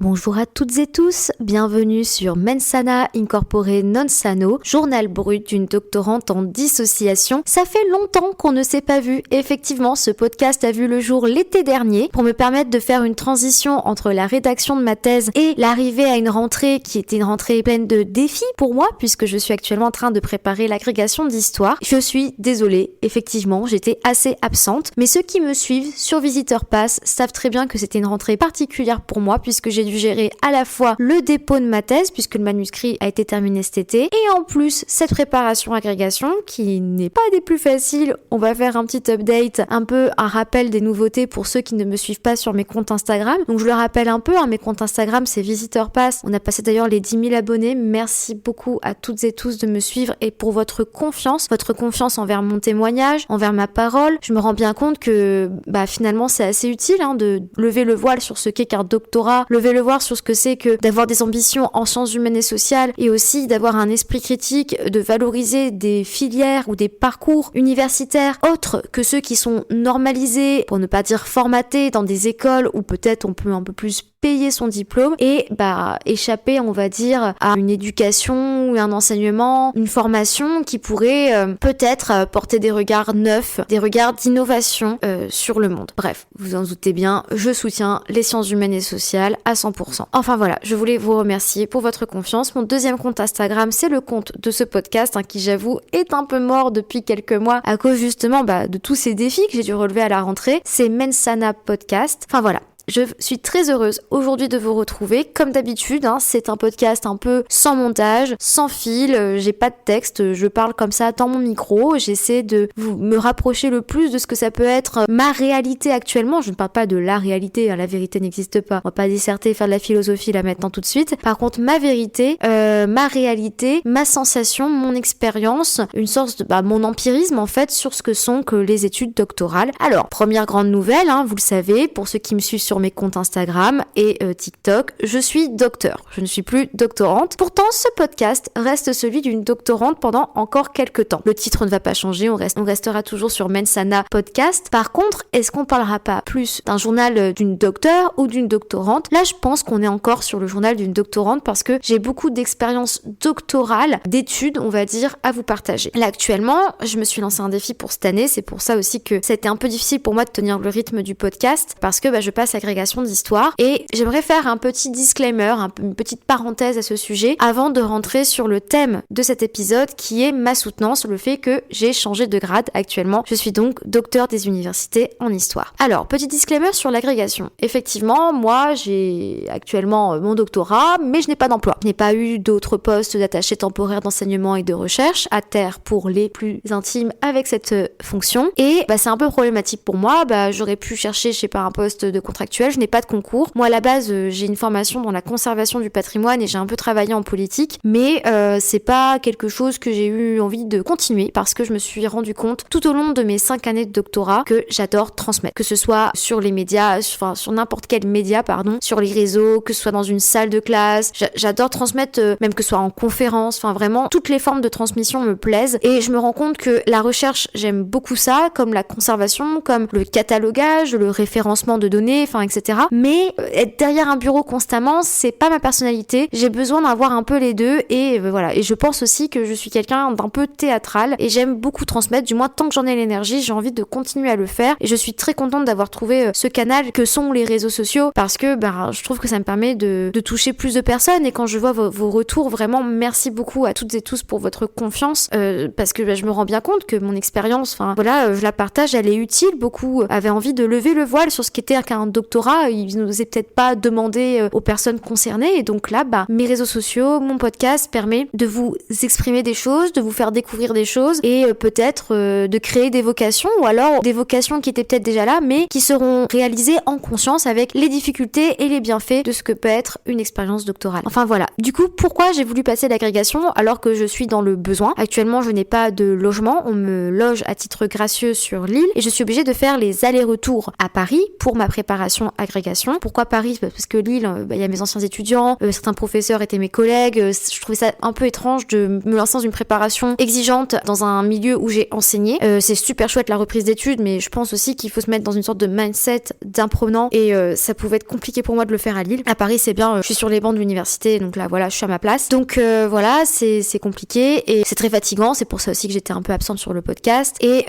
Bonjour à toutes et tous, bienvenue sur Mensana Incorpore Non Sano, journal brut d'une doctorante en dissociation. Ça fait longtemps qu'on ne s'est pas vu. Effectivement, ce podcast a vu le jour l'été dernier pour me permettre de faire une transition entre la rédaction de ma thèse et l'arrivée à une rentrée qui était une rentrée pleine de défis pour moi puisque je suis actuellement en train de préparer l'agrégation d'histoire. Je suis désolée, effectivement, j'étais assez absente, mais ceux qui me suivent sur Visiteur Pass savent très bien que c'était une rentrée particulière pour moi puisque j'ai dû gérer à la fois le dépôt de ma thèse puisque le manuscrit a été terminé cet été et en plus cette préparation agrégation qui n'est pas des plus faciles. On va faire un petit update, un peu un rappel des nouveautés pour ceux qui ne me suivent pas sur mes comptes Instagram. Donc je le rappelle un peu, mes comptes Instagram c'est Visiteur Pass. On a passé d'ailleurs les 10 000 abonnés. Merci beaucoup à toutes et tous de me suivre et pour votre confiance envers mon témoignage, envers ma parole. Je me rends bien compte que finalement c'est assez utile de lever le voile sur ce qu'est qu'un doctorat, lever le voile sur ce que c'est que d'avoir des ambitions en sciences humaines et sociales et aussi d'avoir un esprit critique, de valoriser des filières ou des parcours universitaires autres que ceux qui sont normalisés, pour ne pas dire formatés dans des écoles où peut-être on peut un peu plus payer son diplôme et échapper, on va dire, à une éducation ou un enseignement, une formation qui pourrait peut-être porter des regards neufs, des regards d'innovation sur le monde. Bref, vous en doutez bien, je soutiens les sciences humaines et sociales à 100%. Enfin voilà, je voulais vous remercier pour votre confiance. Mon deuxième compte Instagram, c'est le compte de ce podcast qui, j'avoue, est un peu mort depuis quelques mois à cause justement de tous ces défis que j'ai dû relever à la rentrée. C'est Mensana Podcast. Enfin voilà. Je suis très heureuse aujourd'hui de vous retrouver. Comme d'habitude, c'est un podcast un peu sans montage, sans fil, j'ai pas de texte, je parle comme ça dans mon micro, j'essaie de me rapprocher le plus de ce que ça peut être ma réalité actuellement. Je ne parle pas de la réalité, la vérité n'existe pas. On va pas disserter, faire de la philosophie là maintenant tout de suite. Par contre, ma vérité, ma réalité, ma sensation, mon expérience, une sorte de mon empirisme en fait sur ce que sont que les études doctorales. Alors, première grande nouvelle, vous le savez, pour ceux qui me suivent sur mes comptes Instagram et TikTok, je suis docteur. Je ne suis plus doctorante. Pourtant, ce podcast reste celui d'une doctorante pendant encore quelques temps. Le titre ne va pas changer, on restera toujours sur Mensana Podcast. Par contre, est-ce qu'on parlera pas plus d'un journal d'une docteure ou d'une doctorante? Là, je pense qu'on est encore sur le journal d'une doctorante parce que j'ai beaucoup d'expérience doctorale, d'études, on va dire, à vous partager. Là, actuellement, je me suis lancé un défi pour cette année. C'est pour ça aussi que c'était un peu difficile pour moi de tenir le rythme du podcast parce que je passe agrégation d'histoire et j'aimerais faire un petit disclaimer, une petite parenthèse à ce sujet avant de rentrer sur le thème de cet épisode qui est ma soutenance, le fait que j'ai changé de grade actuellement. Je suis donc docteur des universités en histoire. Alors, petit disclaimer sur l'agrégation. Effectivement, moi j'ai actuellement mon doctorat, mais je n'ai pas d'emploi. Je n'ai pas eu d'autres postes d'attaché temporaire d'enseignement et de recherche à terre pour les plus intimes avec cette fonction et c'est un peu problématique pour moi. J'aurais pu chercher, un poste de contractuel. Je n'ai pas de concours. Moi, à la base, j'ai une formation dans la conservation du patrimoine et j'ai un peu travaillé en politique, mais c'est pas quelque chose que j'ai eu envie de continuer parce que je me suis rendu compte tout au long de mes 5 années de doctorat que j'adore transmettre, que ce soit sur les médias, sur n'importe quel média, sur les réseaux, que ce soit dans une salle de classe. J'adore transmettre, même que ce soit en conférence, vraiment, toutes les formes de transmission me plaisent et je me rends compte que la recherche, j'aime beaucoup ça, comme la conservation, comme le catalogage, le référencement de données, etc. Mais être derrière un bureau constamment, c'est pas ma personnalité. J'ai besoin d'avoir un peu les deux et voilà. Et je pense aussi que je suis quelqu'un d'un peu théâtral et j'aime beaucoup transmettre. Du moins, tant que j'en ai l'énergie, j'ai envie de continuer à le faire. Et je suis très contente d'avoir trouvé ce canal que sont les réseaux sociaux parce que je trouve que ça me permet de toucher plus de personnes. Et quand je vois vos retours, vraiment, merci beaucoup à toutes et tous pour votre confiance parce que je me rends bien compte que mon expérience, je la partage, elle est utile. Beaucoup avaient envie de lever le voile sur ce qu'était qu'un doctorat, ils n'osaient peut-être pas demander aux personnes concernées et donc là, mes réseaux sociaux, mon podcast permet de vous exprimer des choses, de vous faire découvrir des choses et peut-être de créer des vocations ou alors des vocations qui étaient peut-être déjà là mais qui seront réalisées en conscience avec les difficultés et les bienfaits de ce que peut être une expérience doctorale. Enfin voilà. Du coup, pourquoi j'ai voulu passer l'agrégation alors que je suis dans le besoin? Actuellement, je n'ai pas de logement, on me loge à titre gracieux sur l'île et je suis obligée de faire les allers-retours à Paris pour ma préparation agrégation. Pourquoi Paris? Parce que Lille, y a mes anciens étudiants, certains professeurs étaient mes collègues, je trouvais ça un peu étrange de me lancer dans une préparation exigeante dans un milieu où j'ai enseigné. C'est super chouette la reprise d'études, mais je pense aussi qu'il faut se mettre dans une sorte de mindset d'imprenant et ça pouvait être compliqué pour moi de le faire à Lille. À Paris, c'est bien, je suis sur les bancs de l'université, donc là voilà, je suis à ma place. Donc voilà, c'est compliqué et c'est très fatigant, c'est pour ça aussi que j'étais un peu absente sur le podcast. Et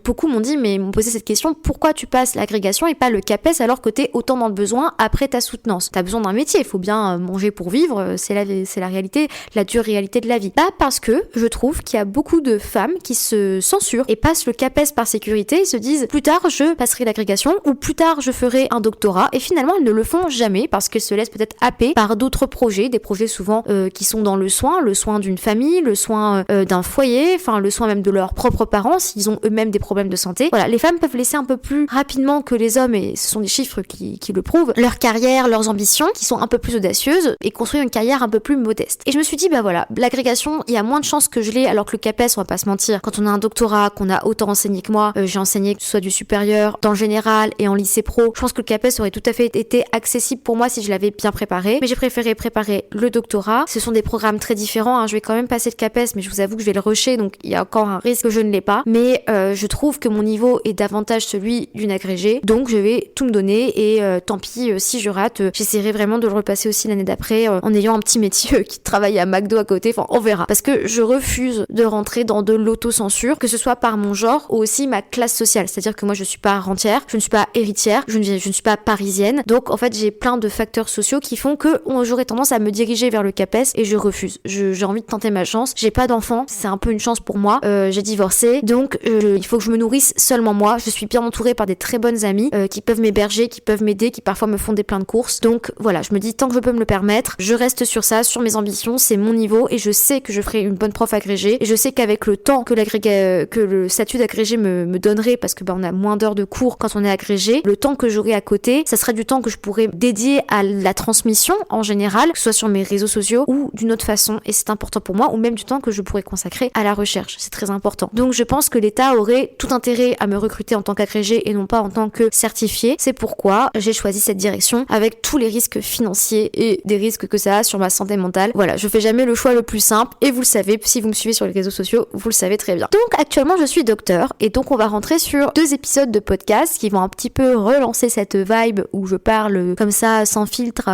beaucoup m'ont dit, mais m'ont posé cette question, pourquoi tu passes l'agrégation et pas le CAPES alors que t'es autant dans le besoin après ta soutenance? T'as besoin d'un métier, il faut bien manger pour vivre, c'est la réalité, la dure réalité de la vie. Bah parce que je trouve qu'il y a beaucoup de femmes qui se censurent et passent le CAPES par sécurité et se disent plus tard je passerai l'agrégation ou plus tard je ferai un doctorat, et finalement elles ne le font jamais parce qu'elles se laissent peut-être happer par d'autres projets, des projets souvent qui sont dans le soin d'une famille, le soin d'un foyer, enfin le soin même de leurs propres parents s'ils ont eux-mêmes des problèmes de santé. Voilà, les femmes peuvent laisser un peu plus rapidement que les hommes, et ce sont des chiffres qui le prouvent, leur carrière, leurs ambitions qui sont un peu plus audacieuses et construire une carrière un peu plus modeste. Et je me suis dit bah voilà, l'agrégation, il y a moins de chances que je l'ai, alors que le CAPES, on va pas se mentir, quand on a un doctorat, qu'on a autant enseigné que moi, j'ai enseigné que ce soit du supérieur, dans le général et en lycée pro, je pense que le CAPES aurait tout à fait été accessible pour moi si je l'avais bien préparé, mais j'ai préféré préparer le doctorat. Ce sont des programmes très différents, hein. Je vais quand même passer le CAPES, mais je vous avoue que je vais le rusher, donc il y a encore un risque que je ne l'ai pas, mais je trouve que mon niveau est davantage celui d'une agrégée, donc je vais tout me donner et tant pis si je rate, j'essaierai vraiment de le repasser aussi l'année d'après en ayant un petit métier qui travaille à McDo à côté, enfin on verra, parce que je refuse de rentrer dans de l'autocensure, que ce soit par mon genre ou aussi ma classe sociale, c'est-à-dire que moi je suis pas rentière, je ne suis pas héritière, je ne suis pas parisienne, donc en fait j'ai plein de facteurs sociaux qui font que j'aurais tendance à me diriger vers le CAPES et je refuse. J'ai envie de tenter ma chance, j'ai pas d'enfant, c'est un peu une chance pour moi, j'ai divorcé, donc il faut que je me nourrisse seulement moi, je suis bien entourée par des très bonnes amies qui peuvent m'héberger, qui peuvent m'aider, qui parfois me font des pleins de courses, donc voilà, je me dis tant que je peux me le permettre, je reste sur ça, sur mes ambitions, c'est mon niveau et je sais que je ferai une bonne prof agrégée et je sais qu'avec le temps que le statut d'agrégé me donnerait, parce que on a moins d'heures de cours quand on est agrégé, le temps que j'aurai à côté, ça serait du temps que je pourrais dédier à la transmission en général, que ce soit sur mes réseaux sociaux ou d'une autre façon, et c'est important pour moi, ou même du temps que je pourrais consacrer à la recherche, c'est très important. Donc je pense que l'État aurait tout intérêt à me recruter en tant qu'agrégé et non pas en tant que certifié, c'est pourquoi j'ai choisi cette direction avec tous les risques financiers et des risques que ça a sur ma santé mentale. Voilà, je fais jamais le choix le plus simple et vous le savez, si vous me suivez sur les réseaux sociaux, vous le savez très bien. Donc actuellement je suis docteur et donc on va rentrer sur 2 épisodes de podcast qui vont un petit peu relancer cette vibe où je parle comme ça sans filtre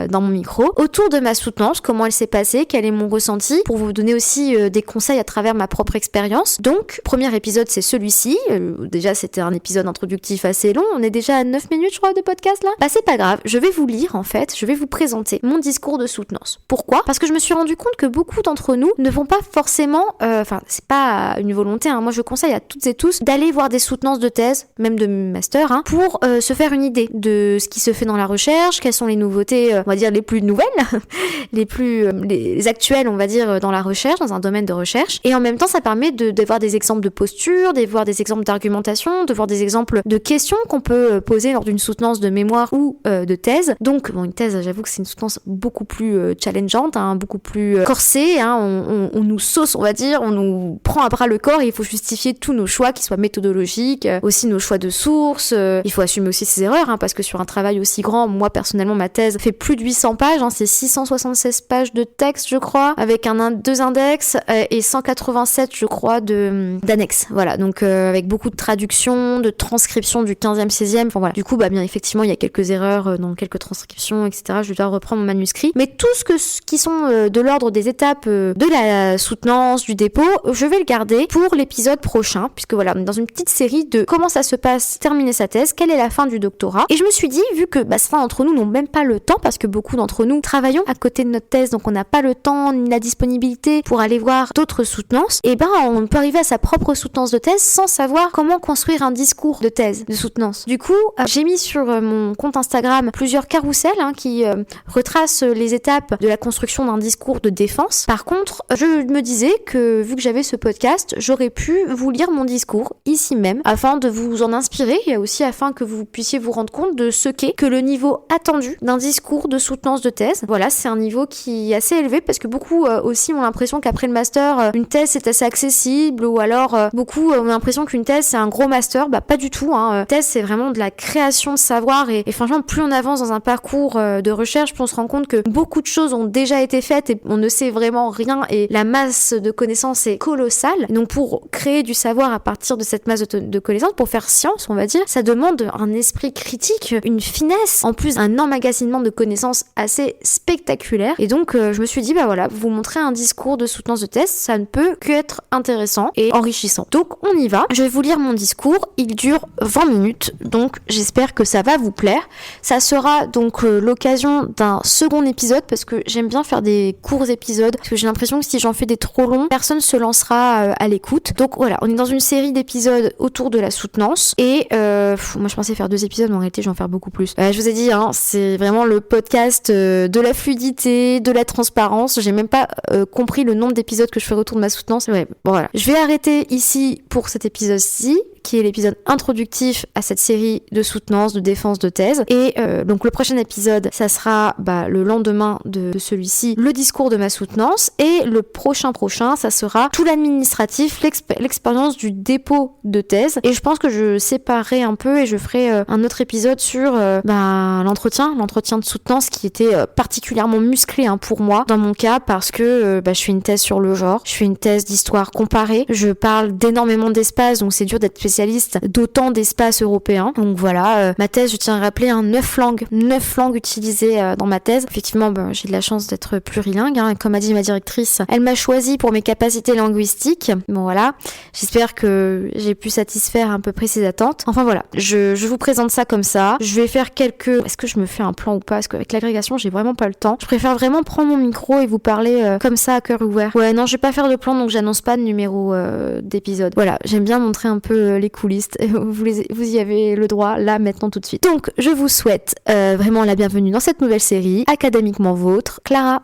dans mon micro autour de ma soutenance, comment elle s'est passée, quel est mon ressenti, pour vous donner aussi des conseils à travers ma propre expérience. Donc premier épisode c'est celui-ci, déjà c'était un épisode introductif assez long, on est déjà à 9 minutes je crois de podcast là. Bah c'est pas grave, je vais vous lire en fait, je vais vous présenter mon discours de soutenance. Pourquoi? Parce que je me suis rendu compte que beaucoup d'entre nous ne vont pas forcément, c'est pas une volonté, hein. Moi je conseille à toutes et tous d'aller voir des soutenances de thèse, même de master, hein, pour se faire une idée de ce qui se fait dans la recherche, quelles sont les nouveautés, on va dire les plus nouvelles, les actuelles on va dire dans la recherche, dans un domaine de recherche, et en même temps ça permet de voir des exemples de posture, de voir des exemples d'argumentation, de voir des exemples de questions qu'on peut poser lors d'une soutenance de mémoire ou de thèse. Donc bon, une thèse, j'avoue que c'est une soutenance beaucoup plus challengeante, hein, beaucoup plus corsée, hein, on nous sauce on va dire, on nous prend à bras le corps et il faut justifier tous nos choix qui soient méthodologiques, aussi nos choix de sources, il faut assumer aussi ses erreurs, hein, parce que sur un travail aussi grand, moi personnellement ma thèse fait plus de 800 pages, hein, c'est 676 pages de texte je crois, avec 2 index et 187 je crois d'annexes, voilà, donc avec beaucoup de traductions, de transcriptions du 15e, 16e, enfin voilà, du coup bah bien effectivement il y a quelques erreurs dans quelques transcriptions etc, je dois reprendre mon manuscrit, mais tout ce qui sont de l'ordre des étapes de la soutenance, du dépôt, je vais le garder pour l'épisode prochain, puisque voilà, on est dans une petite série de comment ça se passe, terminer sa thèse, quelle est la fin du doctorat, et je me suis dit, vu que certains d'entre nous n'ont même pas le temps, parce que beaucoup d'entre nous travaillons à côté de notre thèse, donc on n'a pas le temps ni la disponibilité pour aller voir d'autres soutenances, et on peut arriver à sa propre soutenance de thèse sans savoir comment construire un discours de thèse, de soutenance. Du coup, j'ai mis sur mon compte Instagram plusieurs carousels qui retracent les étapes de la construction d'un discours de défense. Par contre, je me disais que vu que j'avais ce podcast, j'aurais pu vous lire mon discours ici même afin de vous en inspirer et aussi afin que vous puissiez vous rendre compte de ce qu'est que le niveau attendu d'un discours de soutenance de thèse. Voilà, c'est un niveau qui est assez élevé parce que beaucoup aussi ont l'impression qu'après le master, une thèse c'est assez accessible, ou alors beaucoup ont l'impression qu'une thèse c'est un gros master. Bah pas du tout, hein. Thèse c'est vraiment de la création de savoir et franchement, plus on avance dans un parcours de recherche, plus on se rend compte que beaucoup de choses ont déjà été faites et on ne sait vraiment rien et la masse de connaissances est colossale. Donc pour créer du savoir à partir de cette masse de connaissances, pour faire science, on va dire, ça demande un esprit critique, une finesse, en plus un emmagasinement de connaissances assez spectaculaire. Et donc je me suis dit, bah voilà, vous montrer un discours de soutenance de thèse, ça ne peut qu'être intéressant et enrichissant. Donc on y va. Je vais vous lire mon discours. Il dure 20 minutes, donc j'espère que ça va vous plaire. Ça sera donc l'occasion d'un second épisode parce que j'aime bien faire des courts épisodes parce que j'ai l'impression que si j'en fais des trop longs, personne se lancera à l'écoute. Donc voilà, on est dans une série d'épisodes autour de la soutenance et moi je pensais faire 2 épisodes, mais en réalité je vais en faire beaucoup plus. Je vous ai dit, c'est vraiment le podcast de la fluidité, de la transparence. J'ai même pas compris le nombre d'épisodes que je ferai autour de ma soutenance. Ouais, bon voilà. Je vais arrêter ici pour cet épisode-ci, qui est l'épisode introductif à cette série de soutenance, de défense de thèse. Et donc le prochain épisode, ça sera le lendemain de celui-ci, le discours de ma soutenance. Et le prochain, ça sera tout l'administratif, l'expérience du dépôt de thèse. Et je pense que je séparerai un peu et je ferai un autre épisode sur l'entretien de soutenance qui était particulièrement musclé pour moi, dans mon cas, parce que je fais une thèse sur le genre, je fais une thèse d'histoire comparée, je parle d'énormément d'espaces, donc c'est dur d'être spécialiste d'autant d'espaces européens. Donc voilà, ma thèse, je tiens à rappeler, 9 langues utilisées dans ma thèse. Effectivement, j'ai de la chance d'être plurilingue, comme a dit ma directrice, elle m'a choisi pour mes capacités linguistiques. Bon voilà, j'espère que j'ai pu satisfaire à peu près ses attentes. Enfin voilà, je vous présente ça comme ça. Je vais faire est-ce que je me fais un plan ou pas? Parce qu'avec l'agrégation, j'ai vraiment pas le temps. Je préfère vraiment prendre mon micro et vous parler comme ça à cœur ouvert. Ouais, non, je vais pas faire de plan, donc j'annonce pas de numéro d'épisode. Voilà, j'aime bien montrer un peu les coulisses. Vous y avez le droit là, maintenant, tout de suite. Donc, je vous souhaite vraiment la bienvenue dans cette nouvelle série, Académiquement Vôtre. Clara.